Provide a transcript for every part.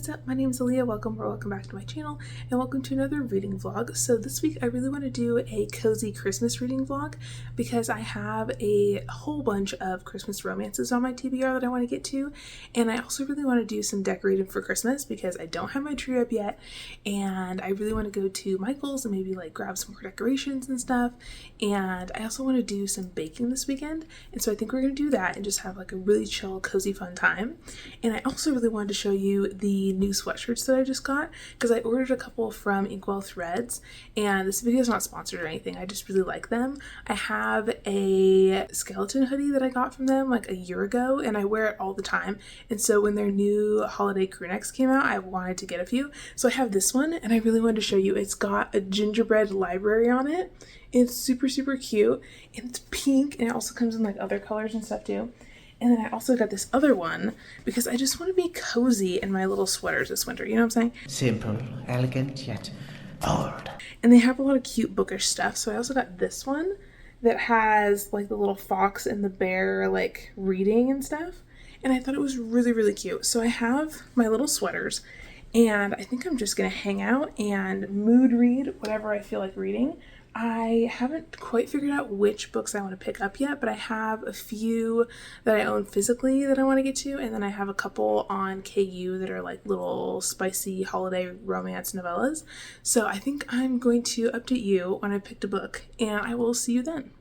what's up? My name is Alea. Welcome back to my channel, and welcome to another reading vlog. So this week I really want to do a cozy Christmas reading vlog because I have a whole bunch of Christmas romances on my TBR that I want to get to, and I also really want to do some decorating for Christmas because I don't have my tree up yet, and I really want to go to Michael's and maybe like grab some more decorations and stuff. And I also want to do some baking this weekend, and so I think we're going to do that and just have like a really chill, cozy, fun time. And I also really wanted to show you the new sweatshirts that I just got because I ordered a couple from Inkwell Threads, and this video is not sponsored or anything. I just really like them. I have a skeleton hoodie that I got from them like a year ago, and I wear it all the time. And so when their new holiday crew necks came out, I wanted to get a few. So I have this one, and I really wanted to show you. It's got a gingerbread library on it. It's super, super cute, and it's pink, and it also comes in like other colors and stuff too. And then I also got this other one because I just want to be cozy in my little sweaters this winter, you know what I'm saying? Simple, elegant, yet bold. And they have a lot of cute bookish stuff. So I also got this one that has like the little fox and the bear like reading and stuff. And I thought it was really, really cute. So I have my little sweaters, and I think I'm just going to hang out and mood read whatever I feel like reading. I haven't quite figured out which books I want to pick up yet, but I have a few that I own physically that I want to get to, and then I have a couple on KU that are like little spicy holiday romance novellas. So I think I'm going to update you when I picked a book, and I will see you then.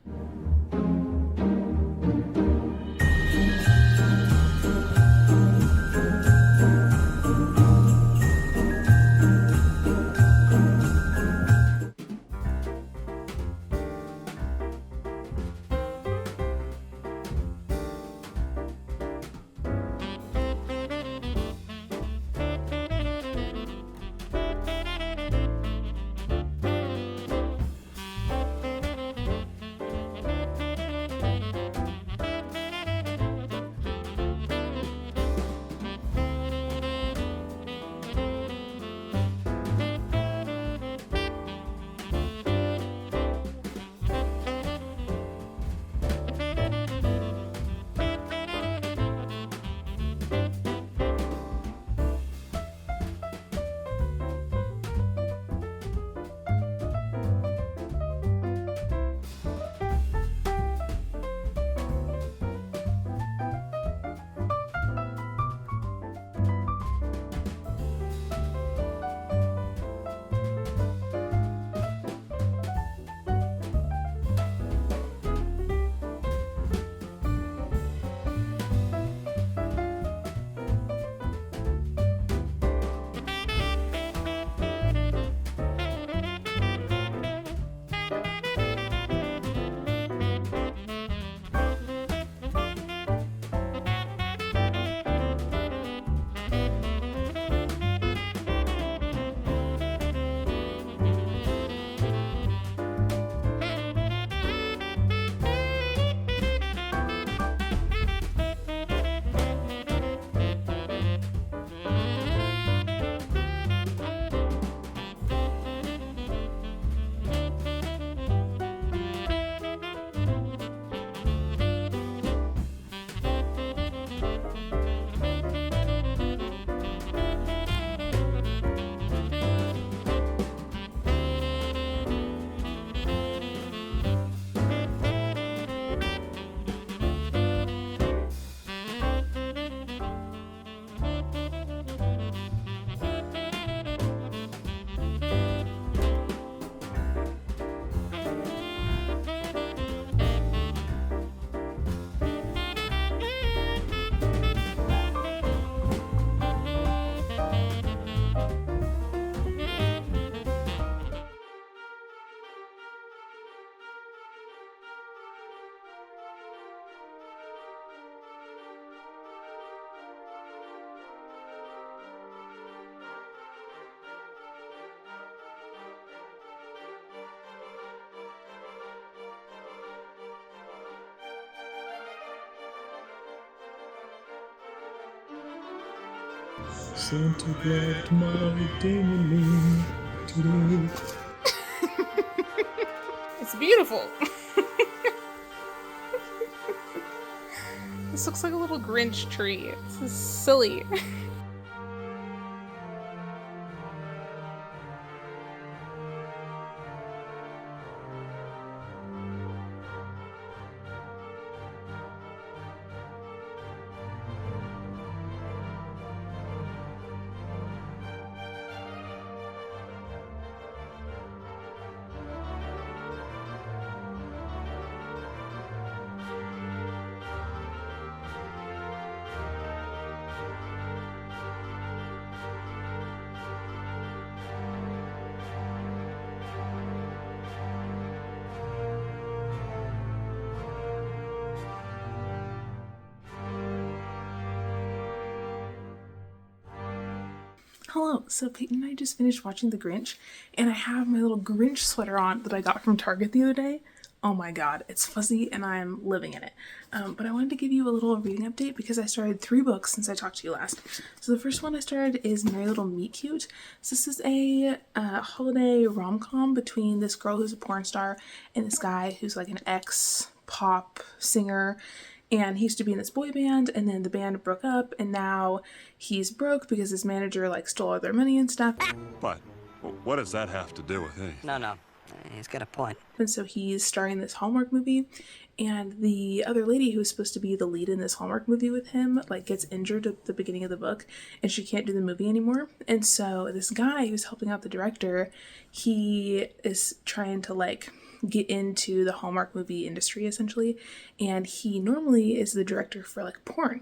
Santa brought my ding-a-ling today. It's beautiful. This looks like a little Grinch tree. This is silly. Hello, so Peyton and I just finished watching The Grinch, and I have my little Grinch sweater on that I got from Target the other day. Oh my god, it's fuzzy and I'm living in it. But I wanted to give you a little reading update because I started 3 books since I talked to you last. So the first one I started is Merry Little Meet Cute. So this is a holiday rom-com between this girl who's a porn star and this guy who's like an ex-pop singer. And he used to be in this boy band, and then the band broke up, and now he's broke because his manager like stole all their money and stuff. But what does that have to do with anything? No. He's got a point. And so he's starring this Hallmark movie, and the other lady who's supposed to be the lead in this Hallmark movie with him like gets injured at the beginning of the book, and she can't do the movie anymore. And so this guy who's helping out the director, he is trying to like get into the Hallmark movie industry essentially, and he normally is the director for like porn.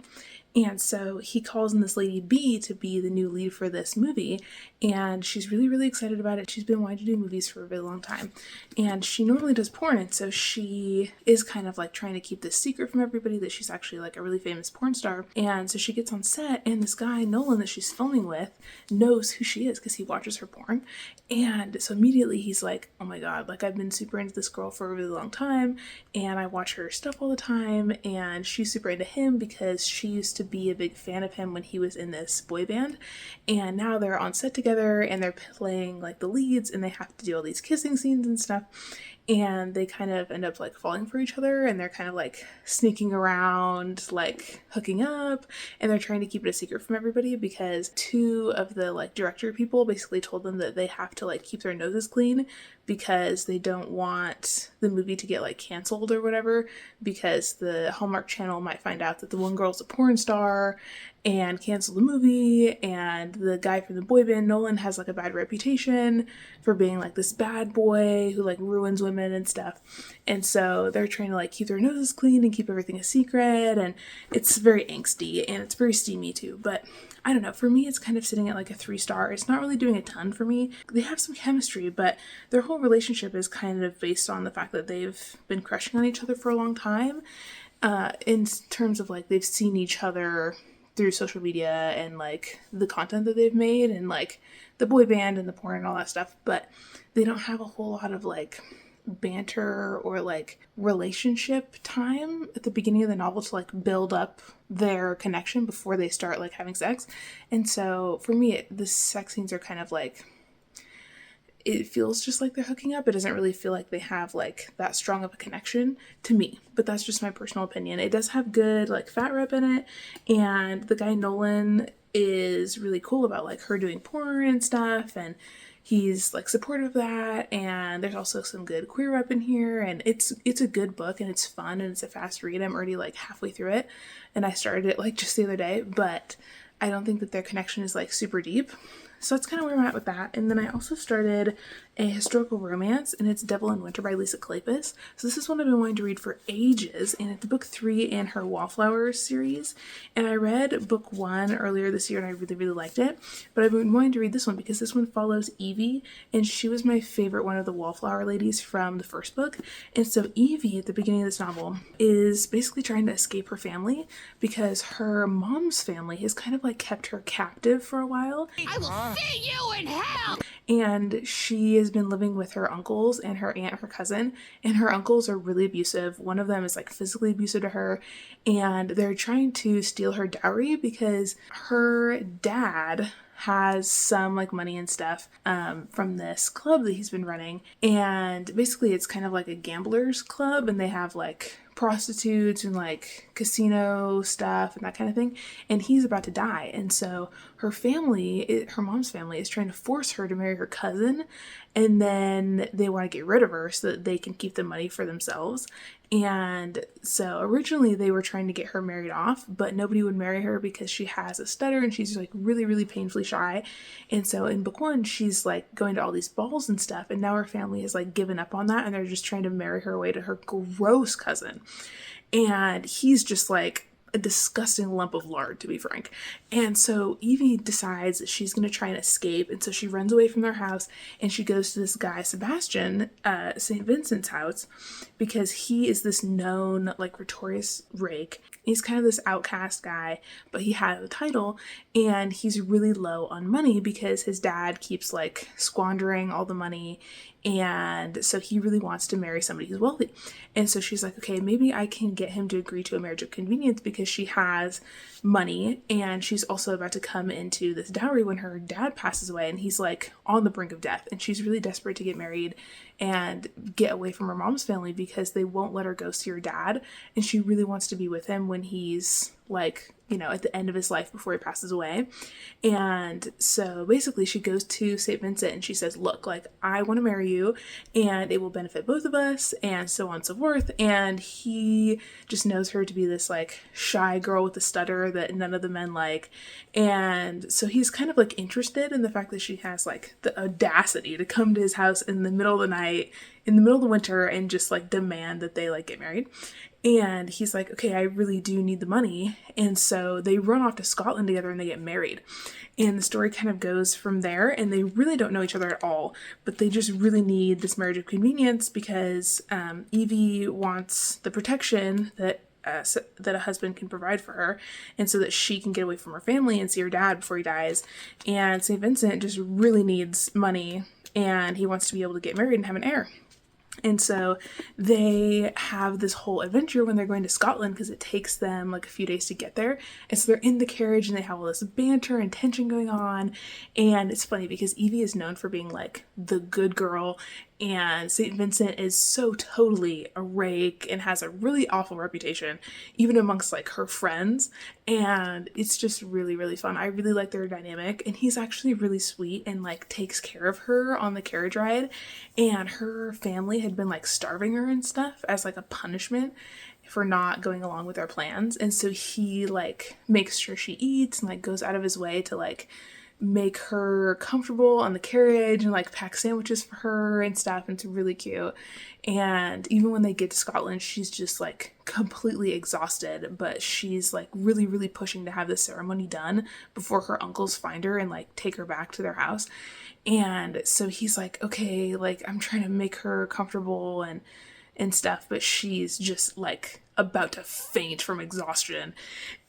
And so he calls in this lady B to be the new lead for this movie, and she's really excited about it. She's been wanting to do movies for a really long time, and she normally does porn, and so she is kind of like trying to keep this secret from everybody that she's actually like a really famous porn star. And so she gets on set, and this guy Nolan that she's filming with knows who she is because he watches her porn. And so immediately he's like, oh my god, like I've been super into this girl for a really long time, and I watch her stuff all the time, and she's super into him because she used to be a big fan of him when he was in this boy band, and now they're on set together and they're playing like the leads, and they have to do all these kissing scenes and stuff, and they kind of end up like falling for each other, and they're kind of like sneaking around like hooking up, and they're trying to keep it a secret from everybody because 2 of the like director people basically told them that they have to like keep their noses clean because they don't want the movie to get like canceled or whatever, because the Hallmark Channel might find out that the one girl's a porn star and cancel the movie, and the guy from the boy band Nolan has like a bad reputation for being like this bad boy who like ruins women and stuff. And so they're trying to like keep their noses clean and keep everything a secret, and it's very angsty and it's very steamy too. But I don't know, for me it's kind of sitting at like a 3-star. It's not really doing a ton for me. They have some chemistry, but their whole relationship is kind of based on the fact that they've been crushing on each other for a long time, in terms of like they've seen each other through social media and like the content that they've made and like the boy band and the porn and all that stuff, but they don't have a whole lot of like banter or like relationship time at the beginning of the novel to like build up their connection before they start like having sex. And so for me, the sex scenes are kind of like, it feels just like they're hooking up. It doesn't really feel like they have like that strong of a connection to me, but that's just my personal opinion. It does have good like fat rep in it, and the guy Nolan is really cool about like her doing porn and stuff, and he's like supportive of that. And there's also some good queer rep in here, and it's a good book, and it's fun, and it's a fast read. I'm already like halfway through it, and I started it like just the other day, but I don't think that their connection is like super deep. So that's kind of where I'm at with that. And then I also started a historical romance, and it's Devil in Winter by Lisa Kleypas. So this is one I've been wanting to read for ages, and it's book 3 in her Wallflowers series. And I read book 1 earlier this year, and I really liked it. But I've been wanting to read this one because this one follows Evie, and she was my favorite one of the Wallflower ladies from the first book. And so Evie, at the beginning of this novel, is basically trying to escape her family because her mom's family has kind of like kept her captive for a while. I will see you in hell! And she has been living with her uncles and her aunt, her cousin, and her uncles are really abusive. One of them is like physically abusive to her, and they're trying to steal her dowry because her dad has some like money and stuff from this club that he's been running, and basically it's kind of like a gamblers club, and they have like prostitutes and like casino stuff and that kind of thing, and he's about to die. And so her family, her mom's family, is trying to force her to marry her cousin, and then they want to get rid of her so that they can keep the money for themselves. And so originally they were trying to get her married off, but nobody would marry her because she has a stutter and she's like really painfully shy. And so in book 1 she's like going to all these balls and stuff, and now her family has like given up on that, and they're just trying to marry her away to her gross cousin. And he's just like a disgusting lump of lard, to be frank. And so Evie decides that she's going to try and escape, and so she runs away from their house, and she goes to this guy Sebastian, St. Vincent's house, because he is this known like notorious rake. He's kind of this outcast guy, but he had a title, and he's really low on money because his dad keeps like squandering all the money, and so he really wants to marry somebody who's wealthy. And so she's like, okay, maybe I can get him to agree to a marriage of convenience because she has money, and she's also about to come into this dowry when her dad passes away, and he's like on the brink of death, and she's really desperate to get married and get away from her mom's family because they won't let her go see her dad, and she really wants to be with him when he's like, you know, at the end of his life before he passes away. And so basically she goes to St. Vincent and she says, look, like, I want to marry you and it will benefit both of us, and so on and so forth. And he just knows her to be this like shy girl with a stutter that none of the men like, and so he's kind of like interested in the fact that she has like the audacity to come to his house in the middle of the night, in the middle of the winter, and just like demand that they like get married. And he's like, okay, I really do need the money. And so they run off to Scotland together and they get married. And the story kind of goes from there, and they really don't know each other at all, but they just really need this marriage of convenience because Evie wants the protection that a husband can provide for her, and so that she can get away from her family and see her dad before he dies. And St. Vincent just really needs money, and he wants to be able to get married and have an heir. And so they have this whole adventure when they're going to Scotland because it takes them like a few days to get there. And so they're in the carriage and they have all this banter and tension going on. And it's funny because Evie is known for being like the good girl, and St. Vincent is so totally a rake and has a really awful reputation, even amongst like her friends. And it's just really, really fun. I really like their dynamic, and he's actually really sweet and like takes care of her on the carriage ride. And her family had been like starving her and stuff as like a punishment for not going along with their plans. And so he like makes sure she eats and like goes out of his way to like make her comfortable on the carriage and like pack sandwiches for her and stuff. And it's really cute. And even when they get to Scotland, she's just like completely exhausted, but she's like really, really pushing to have this ceremony done before her uncles find her and like take her back to their house. And so he's like, okay, like I'm trying to make her comfortable and stuff, but she's just like about to faint from exhaustion.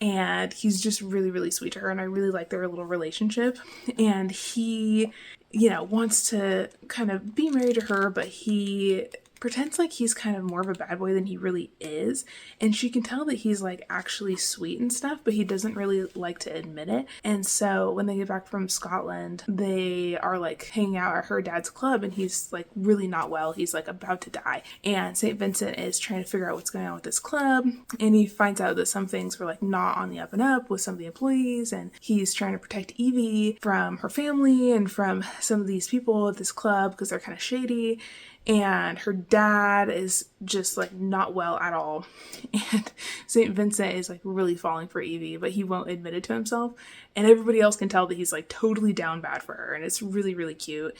And he's just really, really sweet to her, and I really like their little relationship. And he, you know, wants to kind of be married to her, but he pretends like he's kind of more of a bad boy than he really is, and she can tell that he's like actually sweet and stuff, but he doesn't really like to admit it. And so when they get back from Scotland, they are like hanging out at her dad's club, and he's like really not well. He's like about to die, and St. Vincent is trying to figure out what's going on with this club, and he finds out that some things were like not on the up and up with some of the employees, and he's trying to protect Evie from her family and from some of these people at this club because they're kind of shady. And her dad is just like not well at all. And St. Vincent is like really falling for Evie, but he won't admit it to himself. And everybody else can tell that he's like totally down bad for her. And it's really, really cute.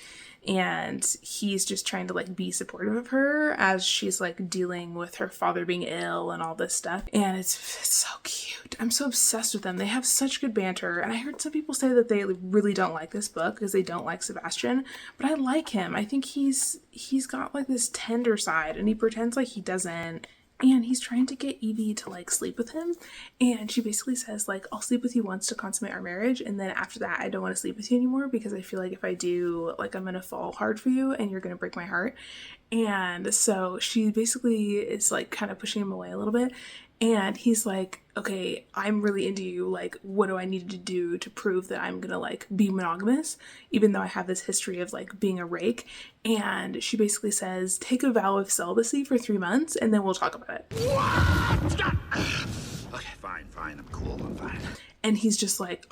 And he's just trying to like be supportive of her as she's like dealing with her father being ill and all this stuff. And it's so cute. I'm so obsessed with them. They have such good banter. And I heard some people say that they really don't like this book because they don't like Sebastian, but I like him. I think he's got like this tender side, and he pretends like he doesn't. And he's trying to get Evie to like sleep with him, and she basically says like, I'll sleep with you once to consummate our marriage, and then after that I don't want to sleep with you anymore because I feel like if I do, like I'm gonna fall hard for you and you're gonna break my heart. And so she basically is like kind of pushing him away a little bit, and he's like, okay, I'm really into you, like what do I need to do to prove that I'm gonna like be monogamous even though I have this history of like being a rake. And she basically says, take a vow of celibacy for 3 months and then we'll talk about it. What? Okay, fine, I'm cool, I'm fine. And he's just like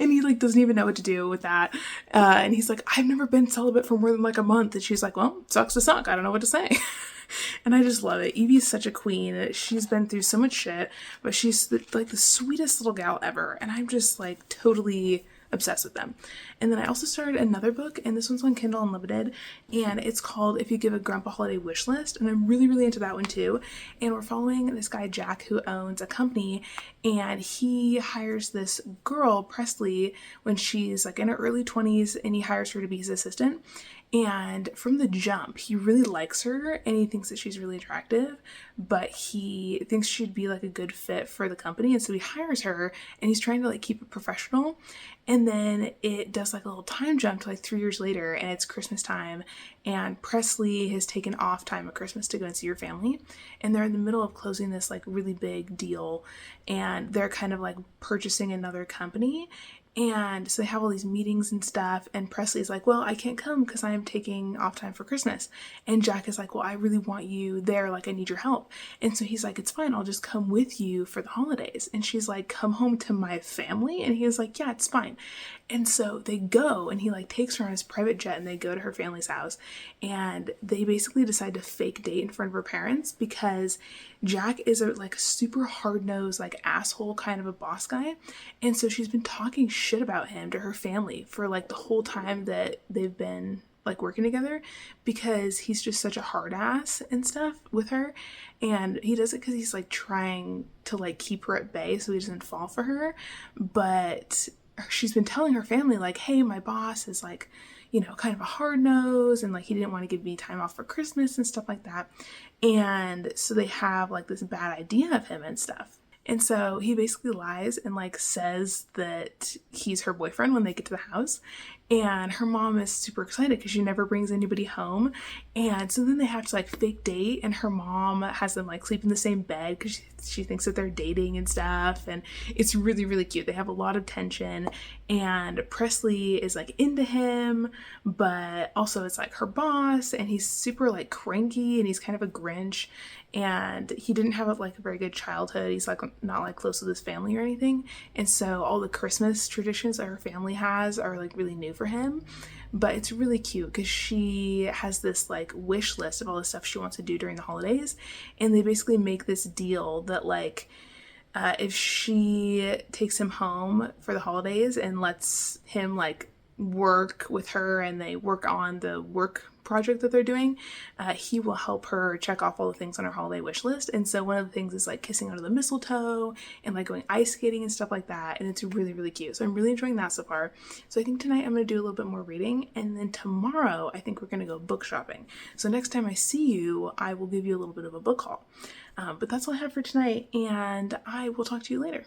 and he like doesn't even know what to do with that, and he's like, I've never been celibate for more than like a month. And she's like, well, sucks to suck, I don't know what to say. And I just love it. Evie's such a queen. She's been through so much shit, but she's like the sweetest little gal ever, and I'm just like totally obsessed with them. And then I also started another book, and this one's on Kindle Unlimited, and it's called If You Give a Grump a Holiday Wish List, and I'm really into that one too. And we're following this guy Jack who owns a company, and he hires this girl Presley when she's like in her early 20s, and he hires her to be his assistant. And from the jump, he really likes her and he thinks that she's really attractive, but he thinks she'd be like a good fit for the company. And so he hires her and he's trying to like keep it professional. And then it does like a little time jump to like 3 years later, and it's Christmas time, and Presley has taken off time at Christmas to go and see her family. And they're in the middle of closing this like really big deal, and they're kind of like purchasing another company. And so they have all these meetings and stuff, and Presley's like, well, I can't come because I am taking off time for Christmas. And Jack is like, well, I really want you there, like I need your help. And so he's like, it's fine, I'll just come with you for the holidays. And she's like, come home to my family? And he was like, yeah, it's fine. And so they go, and he like takes her on his private jet, and they go to her family's house, and they basically decide to fake date in front of her parents because Jack is a like super hard-nosed like asshole kind of a boss guy. And so she's been talking shit about him to her family for like the whole time that they've been like working together, because he's just such a hard ass and stuff with her. And he does it because he's like trying to like keep her at bay so he doesn't fall for her. But she's been telling her family like, hey, my boss is like, you know, kind of a hard nose, and like he didn't want to give me time off for Christmas and stuff like that. And so they have like this bad idea of him and stuff. And so he basically lies and like says that he's her boyfriend when they get to the house. And her mom is super excited because she never brings anybody home. And so then they have to like fake date, and her mom has them like sleep in the same bed because she thinks that they're dating and stuff. And it's really cute. They have a lot of tension, and Presley is like into him, but also it's like her boss, and he's super like cranky, and he's kind of a Grinch, and he didn't have like a very good childhood. He's like not like close with his family or anything. And so all the Christmas traditions that her family has are like really new for him. But it's really cute because she has this like wish list of all the stuff she wants to do during the holidays, and they basically make this deal that like if she takes him home for the holidays and lets him like work with her, and they work on the work project that they're doing, he will help her check off all the things on her holiday wish list. And so one of the things is like kissing under the mistletoe and like going ice skating and stuff like that, and it's really cute. So I'm really enjoying that so far. So I think tonight I'm going to do a little bit more reading, and then tomorrow I think we're going to go book shopping. So next time I see you, I will give you a little bit of a book haul. But that's all I have for tonight, and I will talk to you later.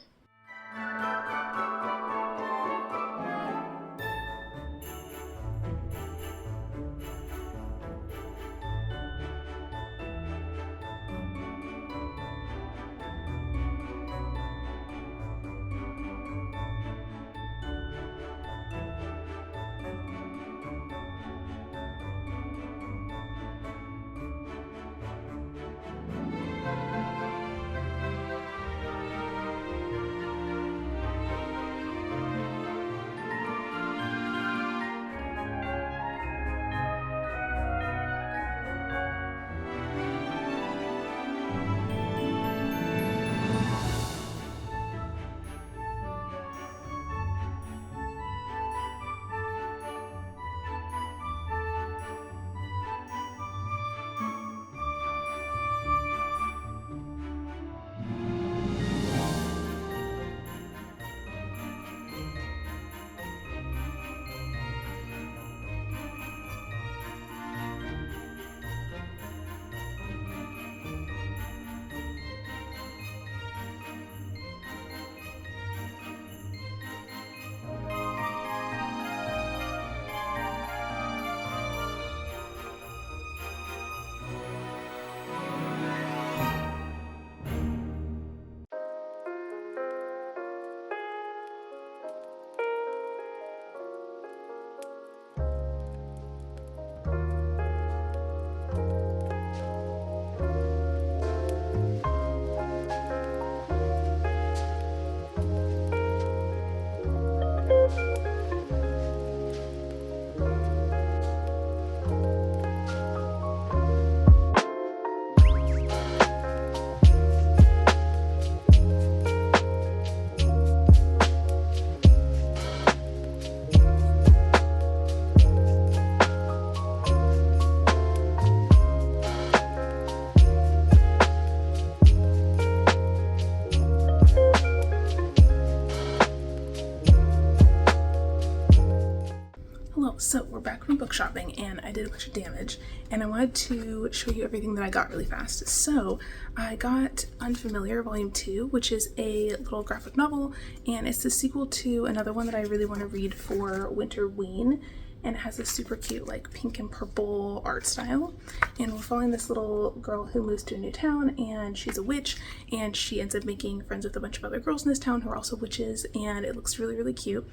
shopping and I did a bunch of damage, and I wanted to show you everything that I got really fast. So I got Unfamiliar Volume 2, which is a little graphic novel, and it's the sequel to another one that I really want to read for Winterween, and it has this super cute like pink and purple art style, and we're following this little girl who moves to a new town, and she's a witch, and she ends up making friends with a bunch of other girls in this town who are also witches, and it looks really, really cute.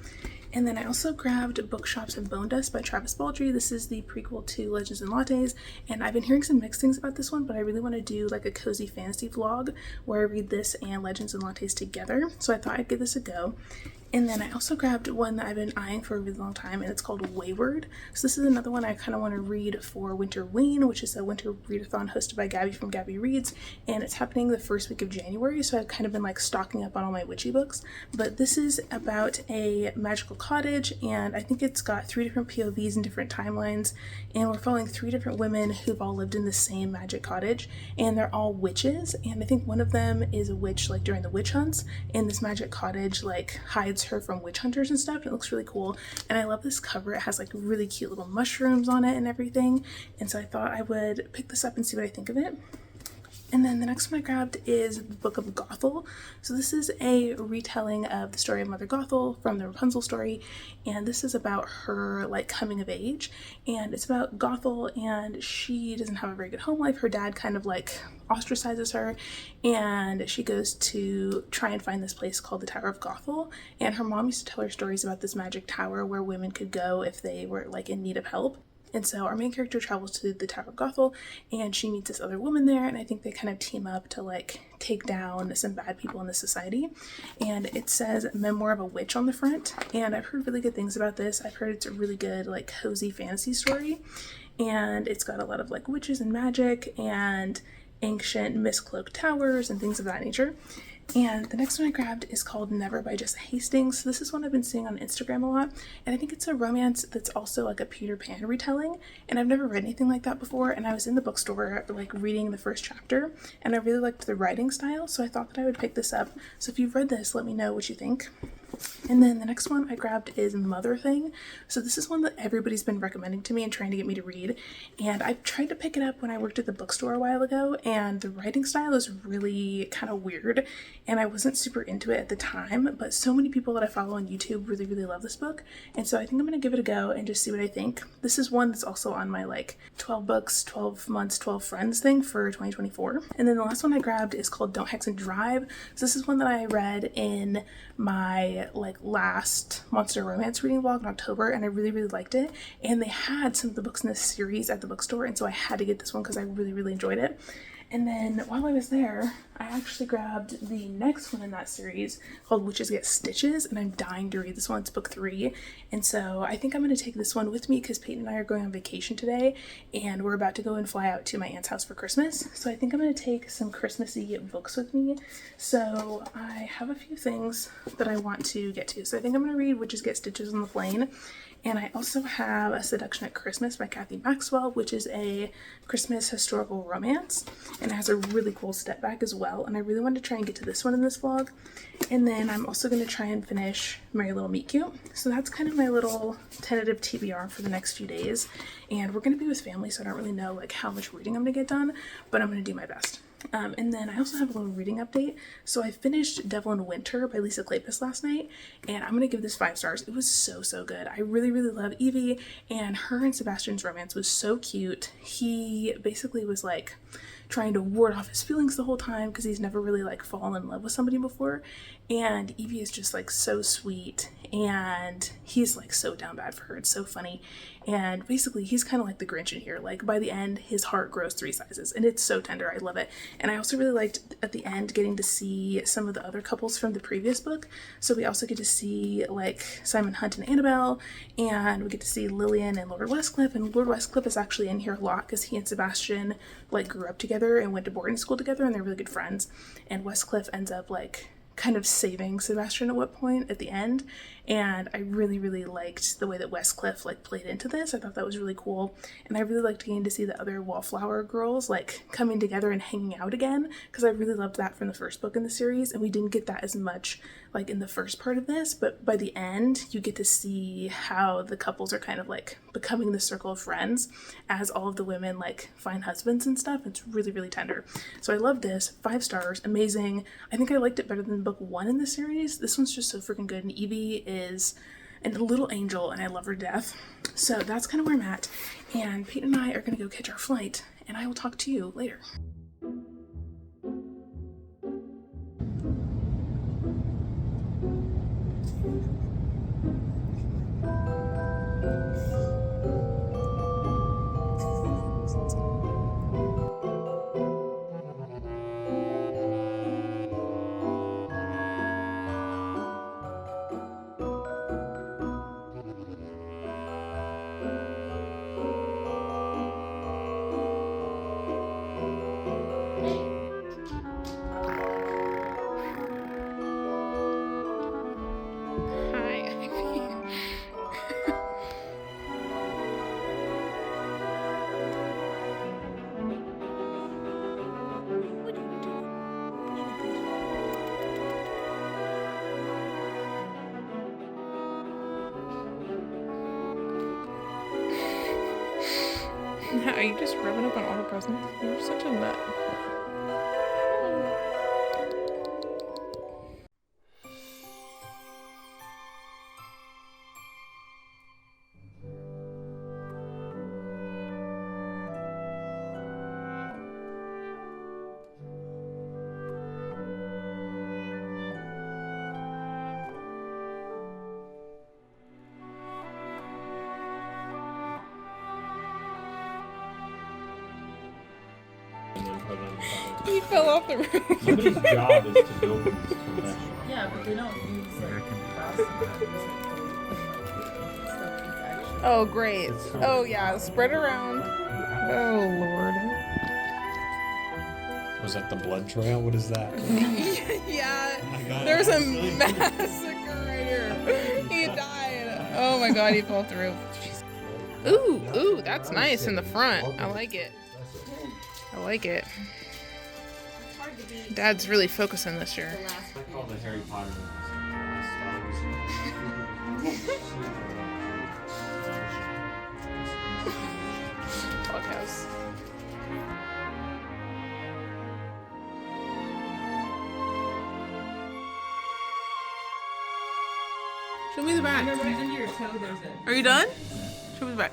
And then I also grabbed Bookshops and Bone Dust by Travis Baldree. This is the prequel to Legends and Lattes, and I've been hearing some mixed things about this one, but I really want to do like a cozy fantasy vlog where I read this and Legends and Lattes together, so I thought I'd give this a go. And then I also grabbed one that I've been eyeing for a really long time, and it's called Wayward. So this is another one I kind of want to read for Winterween, which is a winter readathon hosted by Gabby from Gabby Reads, and it's happening the first week of January, so I've kind of been like stocking up on all my witchy books. But this is about a magical cottage, and I think it's got 3 different POVs and different timelines, and we're following 3 different women who've all lived in the same magic cottage, and they're all witches, and I think one of them is a witch like during the witch hunts, and this magic cottage like hides her from witch hunters and stuff. It looks really cool, and I love this cover. It has like really cute little mushrooms on it and everything, and so I thought I would pick this up and see what I think of it. And then the next one I grabbed is Book of Gothel. So this is a retelling of the story of Mother Gothel from the Rapunzel story, and this is about her like coming of age, and it's about Gothel, and she doesn't have a very good home life. Her dad kind of like ostracizes her, and she goes to try and find this place called the Tower of Gothel, and her mom used to tell her stories about this magic tower where women could go if they were like in need of help. And so our main character travels to the Tower of Gothel, and she meets this other woman there, and I think they kind of team up to like take down some bad people in the society. And it says Memoir of a Witch on the front, and I've heard really good things about this. I've heard it's a really good like cozy fantasy story, and it's got a lot of like witches and magic and ancient miscloaked towers and things of that nature. And the next one I grabbed is called Never by Jessa Hastings. So this is one I've been seeing on Instagram a lot, and I think it's a romance that's also like a Peter Pan retelling, and I've never read anything like that before, and I was in the bookstore like reading the first chapter, and I really liked the writing style, so I thought that I would pick this up. So if you've read this, let me know what you think. And then the next one I grabbed is Mother Thing. So this is one that everybody's been recommending to me and trying to get me to read, and I tried to pick it up when I worked at the bookstore a while ago, and the writing style is really kind of weird, and I wasn't super into it at the time, but so many people that I follow on YouTube really, really love this book, and so I think I'm going to give it a go and just see what I think. This is one that's also on my like 12 books, 12 months, 12 friends thing for 2024. And then the last one I grabbed is called Don't Hex and Drive. So this is one that I read in my like last monster romance reading vlog in October, and I really, really liked it, and they had some of the books in this series at the bookstore, and so I had to get this one because I really, really enjoyed it. And then while I was there, I actually grabbed the next one in that series called Witches Get Stitches, and I'm dying to read this one. It's book 3, and so I think I'm going to take this one with me because Peyton and I are going on vacation today, and we're about to go and fly out to my aunt's house for Christmas. So I think I'm going to take some Christmassy books with me. So I have a few things that I want to get to. So I think I'm going to read Witches Get Stitches on the plane. And I also have A Seduction at Christmas by Kathy Maxwell, which is a Christmas historical romance, and it has a really cool step back as well, and I really wanted to try and get to this one in this vlog. And then I'm also going to try and finish Merry Little Meet Cute. So that's kind of my little tentative TBR for the next few days, and we're going to be with family, so I don't really know like how much reading I'm going to get done, but I'm going to do my best. And then I also have a little reading update. So I finished Devil in Winter by Lisa Kleypas last night, and I'm gonna give this 5 stars. It was so, so good. I really, really love Evie, and her and Sebastian's romance was so cute. He basically was like trying to ward off his feelings the whole time because he's never really like fallen in love with somebody before, and Evie is just like so sweet, and he's like so down bad for her. It's so funny, and basically he's kind of like the Grinch in here. Like by the end his heart grows 3 sizes, and it's so tender. I love it. And I also really liked at the end getting to see some of the other couples from the previous book. So we also get to see like Simon Hunt and Annabelle, and we get to see Lillian and Lord Westcliff, and Lord Westcliff is actually in here a lot because he and Sebastian like grew up together and went to boarding school together, and they're really good friends, and Westcliff ends up like kind of saving Sebastian at what point at the end, and I really, really liked the way that Westcliff like played into this. I thought that was really cool, and I really liked getting to see the other Wallflower girls like coming together and hanging out again, because I really loved that from the first book in the series, and we didn't get that as much like in the first part of this, but by the end you get to see how the couples are kind of like becoming the circle of friends as all of the women like find husbands and stuff. It's really, really tender. So I love this. 5 stars, amazing. I think I liked it better than book 1 in the series. This one's just so freaking good, and Evie is a little angel and I love her to death. So that's kind of where I'm at, and Peyton and I are gonna go catch our flight, and I will talk to you later. Are you just rubbing up on all the presents? You're such a nut. He fell off the roof. Somebody's job is to build these professional. Yeah, but they don't use Oh, great. Oh, yeah. Spread around. Oh, Lord. Was that the blood trail? What is that? Yeah. There's a massacre right here. He died. Oh, my God. He fell off the roof. Jeez. Ooh, that's nice in the front. I like it. I like it. Dad's really focusing this year. I call the Harry Potter Doghouse. Show me the back. Right under your toe, there's a... Are you done? Show me the back.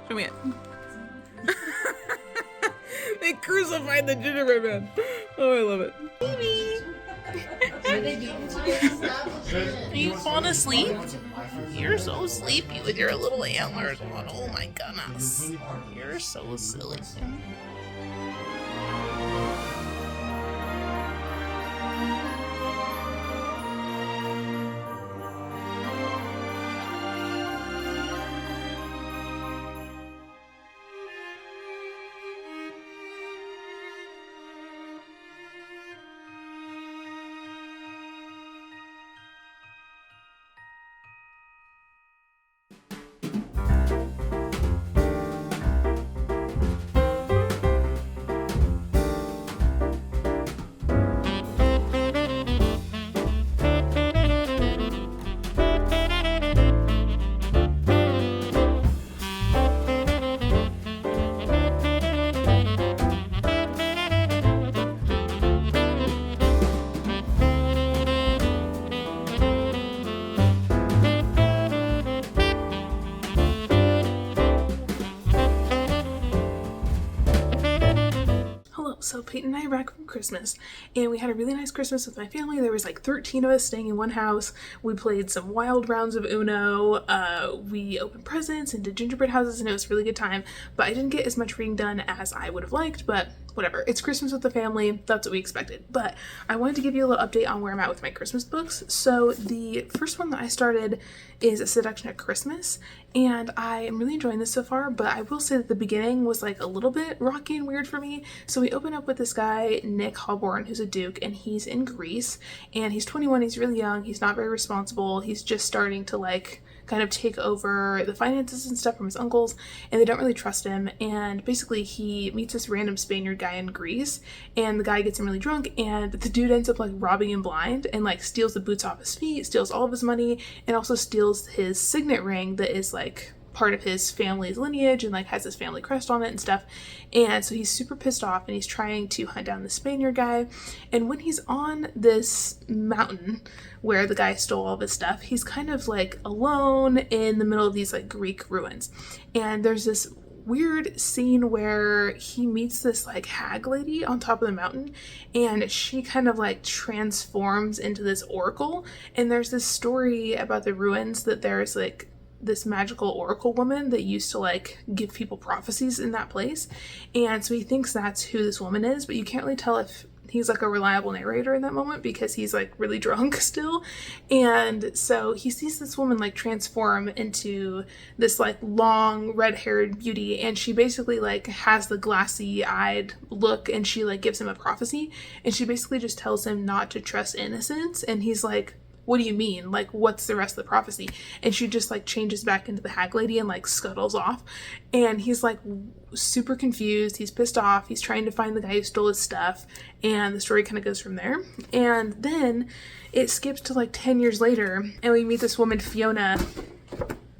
Show me it. They crucified the gingerbread man. Oh, I love it. Are you falling asleep? You're so sleepy with your little antlers on. Oh my goodness. You're so silly. So Peyton and I are back from Christmas, and we had a really nice Christmas with my family. There was like 13 of us staying in one house. We played some wild rounds of Uno. We opened presents and did gingerbread houses, and it was a really good time. But I didn't get as much reading done as I would have liked, but whatever. It's Christmas with the family. That's what we expected. But I wanted to give you a little update on where I'm at with my Christmas books. So the first one that I started is A Seduction at Christmas, and I am really enjoying this so far, but I will say that the beginning was like a little bit rocky and weird for me. So we open up with this guy, Nick Holborn, who's a duke, and he's in Greece, and he's 21, he's really young, he's not very responsible, he's just starting to like kind of take over the finances and stuff from his uncles, and they don't really trust him. And basically he meets this random Spaniard guy in Greece, and the guy gets him really drunk, and the dude ends up like robbing him blind and like steals the boots off his feet, steals all of his money, and also steals his signet ring that is like part of his family's lineage and like has his family crest on it and stuff. And so he's super pissed off, and he's trying to hunt down the Spaniard guy. And when he's on this mountain where the guy stole all of his stuff, he's kind of like alone in the middle of these like Greek ruins. And there's this weird scene where he meets this like hag lady on top of the mountain, and she kind of like transforms into this oracle. And there's this story about the ruins that there's like this magical oracle woman that used to like give people prophecies in that place. And so he thinks that's who this woman is, but you can't really tell if he's like a reliable narrator in that moment because he's like really drunk still. And so he sees this woman like transform into this like long red-haired beauty, and she basically like has the glassy-eyed look, and she like gives him a prophecy, and she basically just tells him not to trust innocence. And he's like, what do you mean? Like, what's the rest of the prophecy? And she just like changes back into the hag lady and like scuttles off. And he's like super confused. He's pissed off. He's trying to find the guy who stole his stuff. And the story kind of goes from there. And then it skips to like 10 years later, and we meet this woman, Fiona.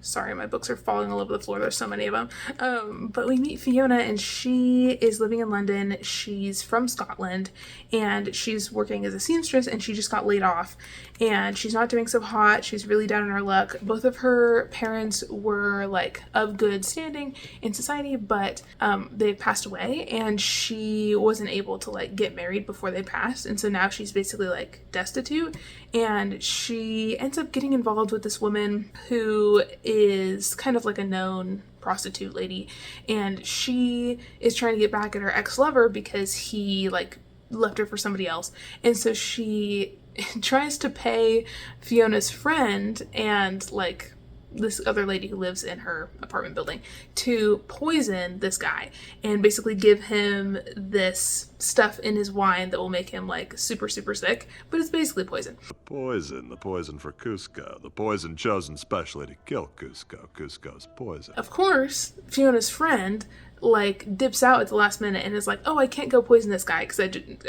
Sorry, my books are falling all over the floor. There's so many of them. But we meet Fiona, and she is living in London. She's from Scotland, and she's working as a seamstress, and she just got laid off. And she's not doing so hot. She's really down on her luck. Both of her parents were like of good standing in society, but they passed away, and she wasn't able to like get married before they passed. And so now she's basically like destitute, and she ends up getting involved with this woman who is kind of like a known prostitute lady, and she is trying to get back at her ex-lover because he like left her for somebody else. And so she tries to pay Fiona's friend and like this other lady who lives in her apartment building to poison this guy and basically give him this stuff in his wine that will make him like super sick, but it's basically poison. The poison for Cusco. The poison chosen specially to kill Cusco. Cusco's poison. Of course, Fiona's friend like dips out at the last minute and is like, oh, I can't go poison this guy because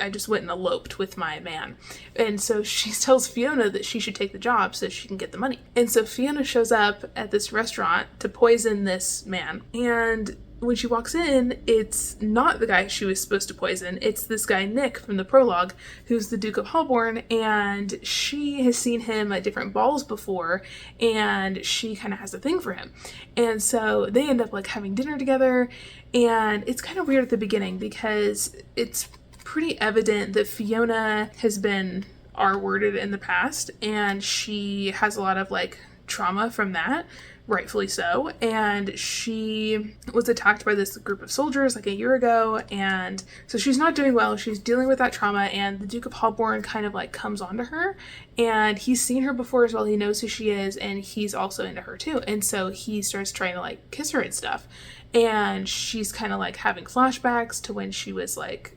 I just went and eloped with my man. And so she tells Fiona that she should take the job so she can get the money. And so Fiona shows up at this restaurant to poison this man, and when she walks in, it's not the guy she was supposed to poison. It's this guy, Nick, from the prologue, who's the Duke of Holborn, and she has seen him at different balls before, and she kind of has a thing for him. And so they end up like having dinner together, and it's kind of weird at the beginning because it's pretty evident that Fiona has been R-worded in the past, and she has a lot of like trauma from that, rightfully so. And she was attacked by this group of soldiers like a year ago, and so she's not doing well. She's dealing with that trauma, and the Duke of Holborn kind of like comes onto her, and he's seen her before as well. He knows who she is, and he's also into her too. And so he starts trying to like kiss her and stuff, and she's kind of like having flashbacks to when she was like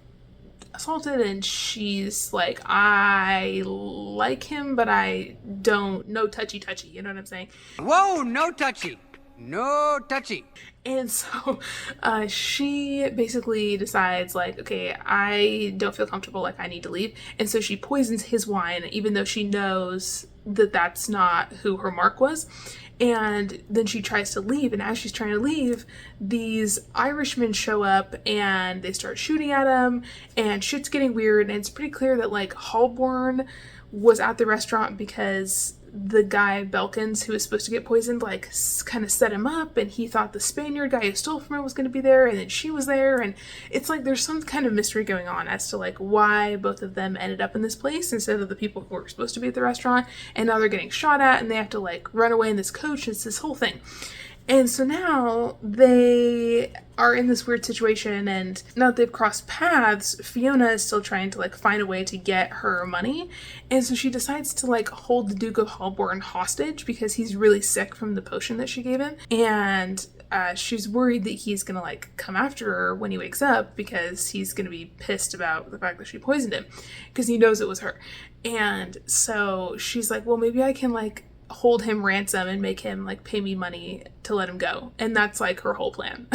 assaulted, and she's like, I like him, but I don't, no touchy, you know what I'm saying? Whoa, no touchy. No touchy. And so she basically decides like, okay, I don't feel comfortable, like I need to leave. And so she poisons his wine, even though she knows that that's not who her mark was. And then she tries to leave, and as she's trying to leave, these Irishmen show up and they start shooting at him, and shit's getting weird. And it's pretty clear that like Holborn was at the restaurant because the guy Belkins, who was supposed to get poisoned, like kind of set him up, and he thought the Spaniard guy who stole from him was going to be there, and then she was there, and it's like there's some kind of mystery going on as to like why both of them ended up in this place instead of the people who were supposed to be at the restaurant, and now they're getting shot at, and they have to like run away in this coach. It's this whole thing. And so now they are in this weird situation, and now that they've crossed paths, Fiona is still trying to like find a way to get her money. And so she decides to like hold the Duke of Holborn hostage because he's really sick from the potion that she gave him. And she's worried that he's gonna like come after her when he wakes up because he's gonna be pissed about the fact that she poisoned him because he knows it was her. And so she's like, well, maybe I can like hold him ransom and make him like pay me money to let him go. And that's like her whole plan.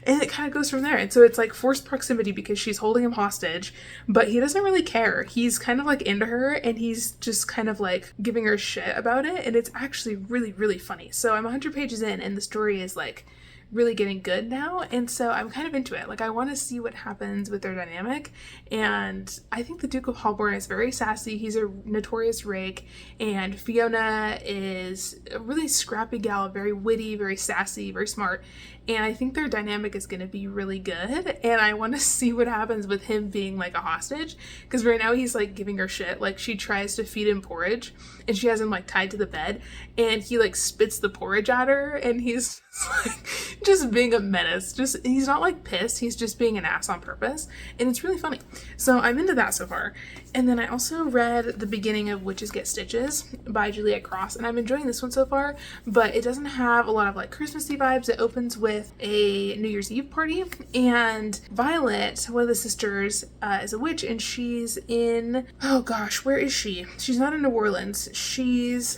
And it kind of goes from there. And so it's like forced proximity because she's holding him hostage, but he doesn't really care. He's kind of like into her, and he's just kind of like giving her shit about it. And it's actually really, really funny. So I'm 100 pages in, and the story is like really getting good now, and so I'm kind of into it. Like, I want to see what happens with their dynamic, and I think the Duke of Holborn is very sassy. He's a notorious rake, and Fiona is a really scrappy gal, very witty, very sassy, very smart, and I think their dynamic is going to be really good, and I want to see what happens with him being like a hostage, because right now he's like giving her shit. Like, she tries to feed him porridge, and she has him like tied to the bed, and he like spits the porridge at her, and he's like just being a menace. Just, he's not like pissed, he's just being an ass on purpose, and it's really funny. So I'm into that so far. And then I also read the beginning of Witches Get Stitches by Juliet Cross, and I'm enjoying this one so far, but it doesn't have a lot of like Christmassy vibes. It opens with a New Year's Eve party, and Violet, one of the sisters, is a witch, and she's in, oh gosh, where is she? She's not in New Orleans. She's,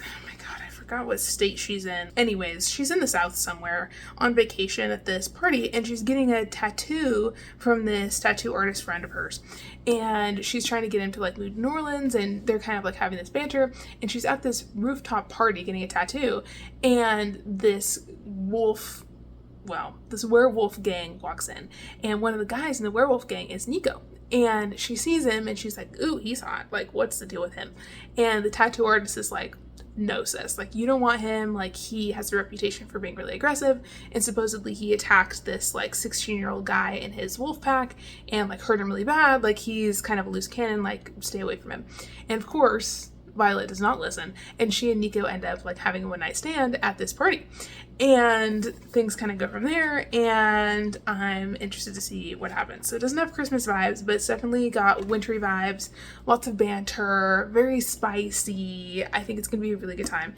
forgot what state she's in. Anyways, she's in the South somewhere on vacation at this party, and she's getting a tattoo from this tattoo artist friend of hers, and she's trying to get him to like move to New Orleans, and they're kind of like having this banter, and she's at this rooftop party getting a tattoo, and this werewolf gang walks in, and one of the guys in the werewolf gang is Nico. And she sees him, and she's like, ooh, he's hot. Like, what's the deal with him? And the tattoo artist is like, no, sis, like, you don't want him. Like, he has a reputation for being really aggressive, and supposedly he attacked this like 16-year-old guy in his wolf pack and like hurt him really bad. Like, he's kind of a loose cannon, like, stay away from him. And of course, Violet does not listen, and she and Nico end up like having a one-night stand at this party, and things kind of go from there, and I'm interested to see what happens. So it doesn't have Christmas vibes, but it's definitely got wintry vibes, lots of banter, very spicy. I think it's gonna be a really good time.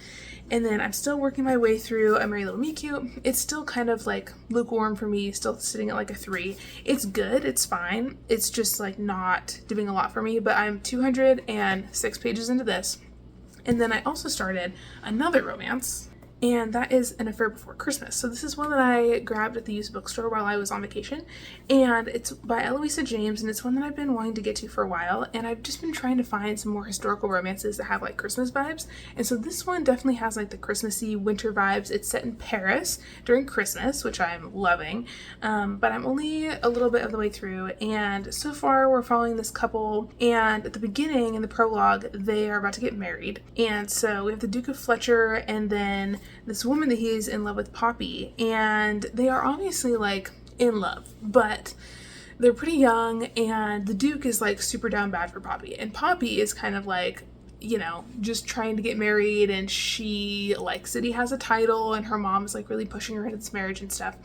And then I'm still working my way through A Merry Little Meet Cute. It's still kind of like lukewarm for me, still sitting at like a 3. It's good, it's fine, it's just like not doing a lot for me, but I'm 206 pages into this. And then I also started another romance, and that is An Affair Before Christmas. So this is one that I grabbed at the used bookstore while I was on vacation, and it's by Eloisa James, and it's one that I've been wanting to get to for a while, and I've just been trying to find some more historical romances that have like Christmas vibes. And so this one definitely has like the Christmassy winter vibes. It's set in Paris during Christmas, which I'm loving, but I'm only a little bit of the way through, and so far we're following this couple, and at the beginning in the prologue they are about to get married. And so we have the Duke of Fletcher and then this woman that he's in love with, Poppy, and they are obviously like in love, but they're pretty young, and the Duke is like super down bad for Poppy, and Poppy is kind of like, you know, just trying to get married, and she likes that he has a title, and her mom is like really pushing her into this marriage and stuff,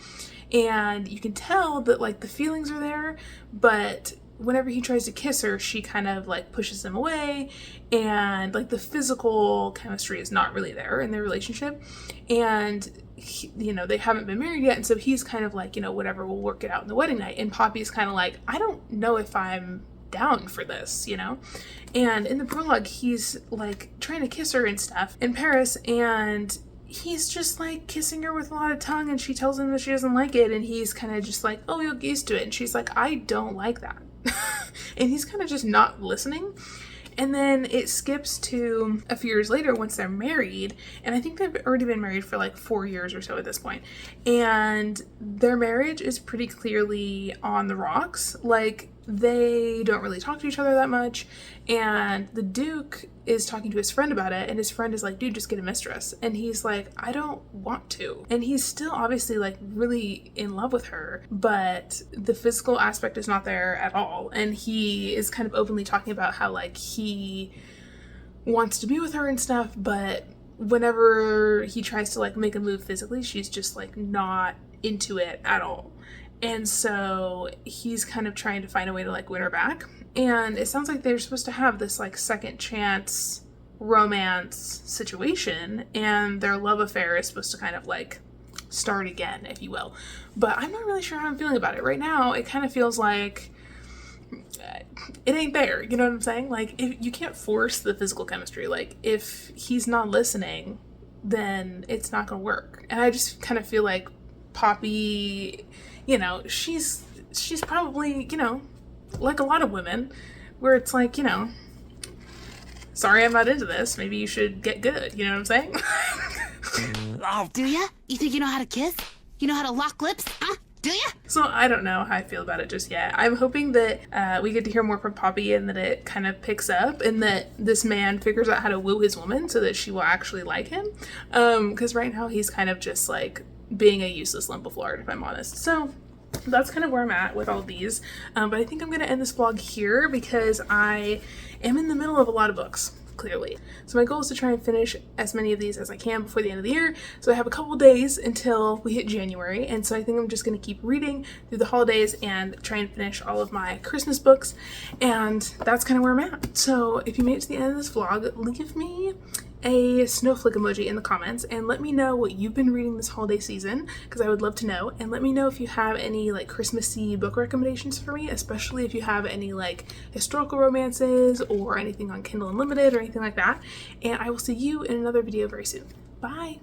and you can tell that like the feelings are there, but whenever he tries to kiss her, she kind of like pushes him away, and like the physical chemistry is not really there in their relationship. And you know, they haven't been married yet, and so he's kind of like, you know, whatever, we'll work it out in the wedding night. And Poppy's kind of like, I don't know if I'm down for this, you know. And in the prologue, he's like trying to kiss her and stuff in Paris, and he's just like kissing her with a lot of tongue, and she tells him that she doesn't like it, and he's kind of just like, oh, you'll get used to it. And she's like, I don't like that. And he's kind of just not listening. And then it skips to a few years later once they're married, and I think they've already been married for like 4 years or so at this point, and their marriage is pretty clearly on the rocks. Like, they don't really talk to each other that much, and the Duke is talking to his friend about it, and his friend is like, dude, just get a mistress. And he's like, I don't want to. And he's still obviously like really in love with her, but the physical aspect is not there at all. And he is kind of openly talking about how like he wants to be with her and stuff, but whenever he tries to like make a move physically, she's just like not into it at all. And so he's kind of trying to find a way to like win her back. And it sounds like they're supposed to have this like second chance romance situation, and their love affair is supposed to kind of like start again, if you will. But I'm not really sure how I'm feeling about it. Right now, it kind of feels like it ain't there. You know what I'm saying? Like, if you can't force the physical chemistry. Like, if he's not listening, then it's not gonna work. And I just kind of feel like Poppy, you know, she's probably, you know, like a lot of women, where it's like, you know, sorry I'm not into this, maybe you should get good, you know what I'm saying? Oh, do ya? You think you know how to kiss? You know how to lock lips? Huh? Do ya? So I don't know how I feel about it just yet. I'm hoping that we get to hear more from Poppy, and that it kind of picks up, and that this man figures out how to woo his woman so that she will actually like him. Because right now he's kind of just like being a useless lump of lard, if I'm honest. So that's kind of where I'm at with all these. But I think I'm going to end this vlog here because I am in the middle of a lot of books, clearly. So my goal is to try and finish as many of these as I can before the end of the year. So I have a couple days until we hit January. And so I think I'm just going to keep reading through the holidays and try and finish all of my Christmas books. And that's kind of where I'm at. So if you made it to the end of this vlog, leave me a snowflake emoji in the comments and let me know what you've been reading this holiday season, because I would love to know. And let me know if you have any like Christmassy book recommendations for me, especially if you have any like historical romances or anything on Kindle Unlimited or anything like that. And I will see you in another video very soon. Bye!